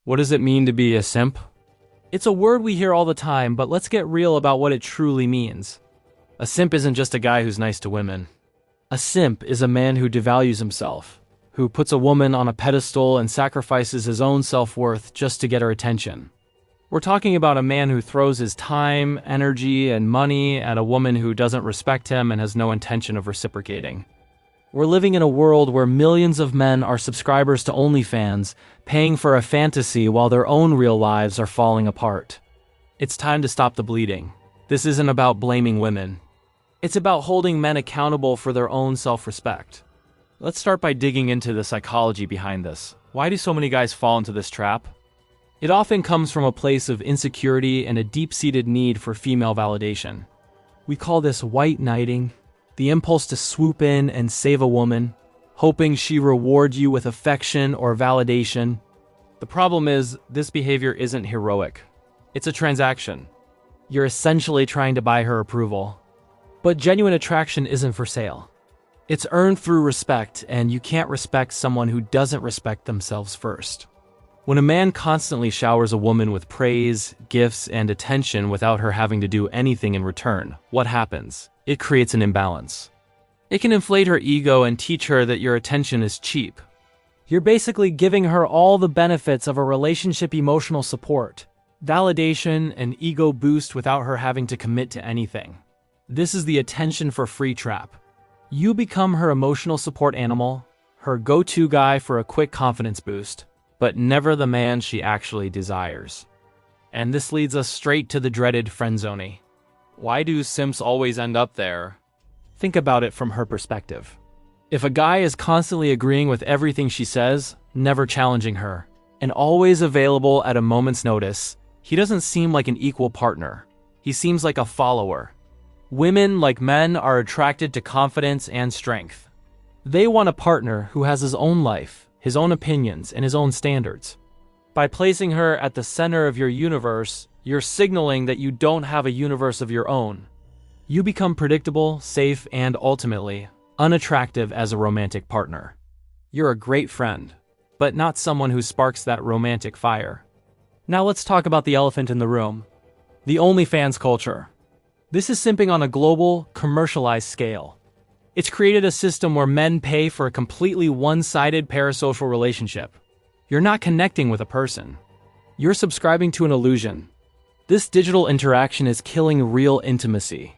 What does it mean to be a simp? It's a word we hear all the time, but let's get real about what it truly means. A simp isn't just a guy who's nice to women. A simp is a man who devalues himself, who puts a woman on a pedestal and sacrifices his own self-worth just to get her attention. We're talking about a man who throws his time, energy, and money at a woman who doesn't respect him and has no intention of reciprocating. We're living in a world where millions of men are subscribers to OnlyFans, paying for a fantasy while their own real lives are falling apart. It's time to stop the bleeding. This isn't about blaming women. It's about holding men accountable for their own self-respect. Let's start by digging into the psychology behind this. Why do so many guys fall into this trap? It often comes from a place of insecurity and a deep-seated need for female validation. We call this white knighting, the impulse to swoop in and save a woman, hoping she rewards you with affection or validation. The problem is, this behavior isn't heroic. It's a transaction. You're essentially trying to buy her approval. But genuine attraction isn't for sale. It's earned through respect, and you can't respect someone who doesn't respect themselves first. When a man constantly showers a woman with praise, gifts, and attention without her having to do anything in return, what happens? It creates an imbalance. It can inflate her ego and teach her that your attention is cheap. You're basically giving her all the benefits of a relationship: emotional support, validation, and ego boost without her having to commit to anything. This is the attention for free trap. You become her emotional support animal, her go-to guy for a quick confidence boost, but never the man she actually desires. And this leads us straight to the dreaded friendzone. Why do simps always end up there? Think about it from her perspective. If a guy is constantly agreeing with everything she says, never challenging her, and always available at a moment's notice, he doesn't seem like an equal partner. He seems like a follower. Women, like men, are attracted to confidence and strength. They want a partner who has his own life, his own opinions, and his own standards. By placing her at the center of your universe, you're signaling that you don't have a universe of your own. You become predictable, safe, and ultimately unattractive as a romantic partner. You're a great friend, but not someone who sparks that romantic fire. Now let's talk about the elephant in the room: the OnlyFans culture. This is simping on a global, commercialized scale. It's created a system where men pay for a completely one-sided parasocial relationship. You're not connecting with a person. You're subscribing to an illusion. This digital interaction is killing real intimacy.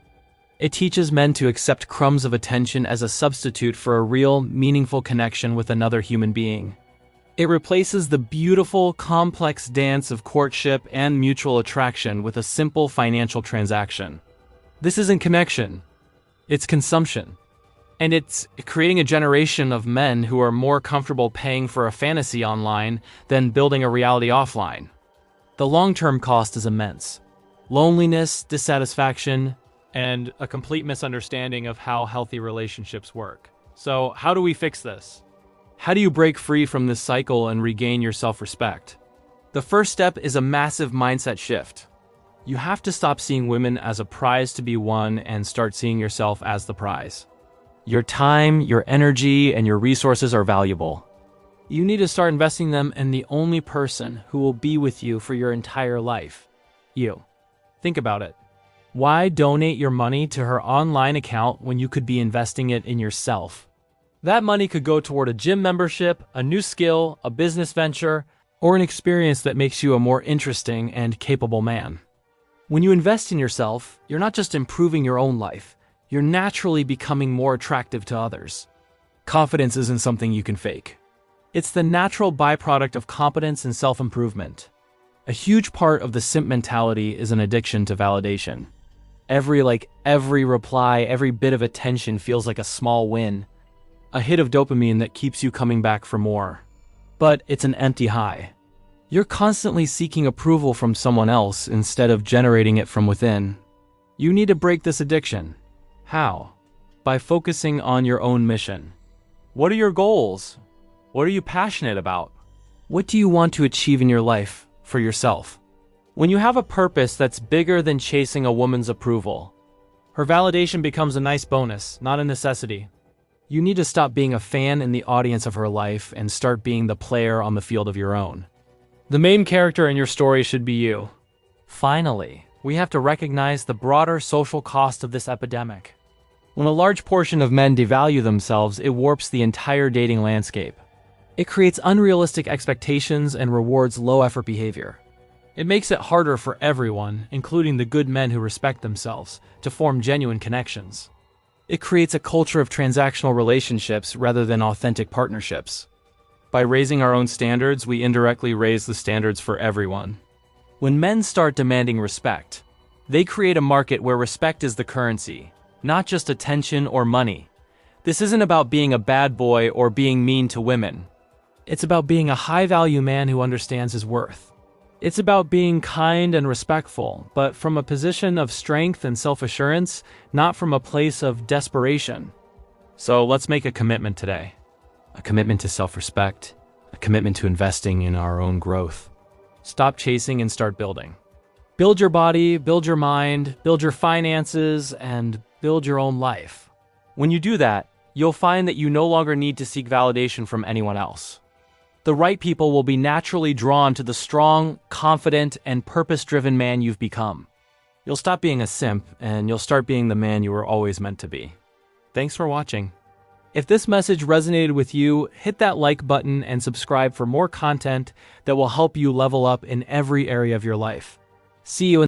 It teaches men to accept crumbs of attention as a substitute for a real, meaningful connection with another human being. It replaces the beautiful, complex dance of courtship and mutual attraction with a simple financial transaction. This isn't connection. It's consumption. And it's creating a generation of men who are more comfortable paying for a fantasy online than building a reality offline. The long-term cost is immense. Loneliness, dissatisfaction, and a complete misunderstanding of how healthy relationships work. So, how do we fix this? How do you break free from this cycle and regain your self-respect? The first step is a massive mindset shift. You have to stop seeing women as a prize to be won and start seeing yourself as the prize. Your time, your energy, and your resources are valuable. You need to start investing them in the only person who will be with you for your entire life: you. Think about it. Why donate your money to her online account when you could be investing it in yourself? That money could go toward a gym membership, a new skill, a business venture, or an experience that makes you a more interesting and capable man. When you invest in yourself, you're not just improving your own life, you're naturally becoming more attractive to others. Confidence isn't something you can fake. It's the natural byproduct of competence and self-improvement. A huge part of the simp mentality is an addiction to validation. Every like, every reply, every bit of attention feels like a small win, a hit of dopamine that keeps you coming back for more. But it's an empty high. You're constantly seeking approval from someone else instead of generating it from within. You need to break this addiction. How? By focusing on your own mission. What are your goals? What are you passionate about? What do you want to achieve in your life for yourself? When you have a purpose that's bigger than chasing a woman's approval, her validation becomes a nice bonus, not a necessity. You need to stop being a fan in the audience of her life and start being the player on the field of your own. The main character in your story should be you. Finally, we have to recognize the broader social cost of this epidemic. When a large portion of men devalue themselves, it warps the entire dating landscape. It creates unrealistic expectations and rewards low-effort behavior. It makes it harder for everyone, including the good men who respect themselves, to form genuine connections. It creates a culture of transactional relationships rather than authentic partnerships. By raising our own standards, we indirectly raise the standards for everyone. When men start demanding respect, they create a market where respect is the currency, not just attention or money. This isn't about being a bad boy or being mean to women. It's about being a high-value man who understands his worth. It's about being kind and respectful, but from a position of strength and self-assurance, not from a place of desperation. So let's make a commitment today. A commitment to self-respect, a commitment to investing in our own growth. Stop chasing and start building. Build your body, build your mind, build your finances, and build your own life. When you do that, you'll find that you no longer need to seek validation from anyone else. The right people will be naturally drawn to the strong, confident, and purpose-driven man you've become. You'll stop being a simp, and you'll start being the man you were always meant to be. Thanks for watching. If this message resonated with you, hit that like button and subscribe for more content that will help you level up in every area of your life. See you in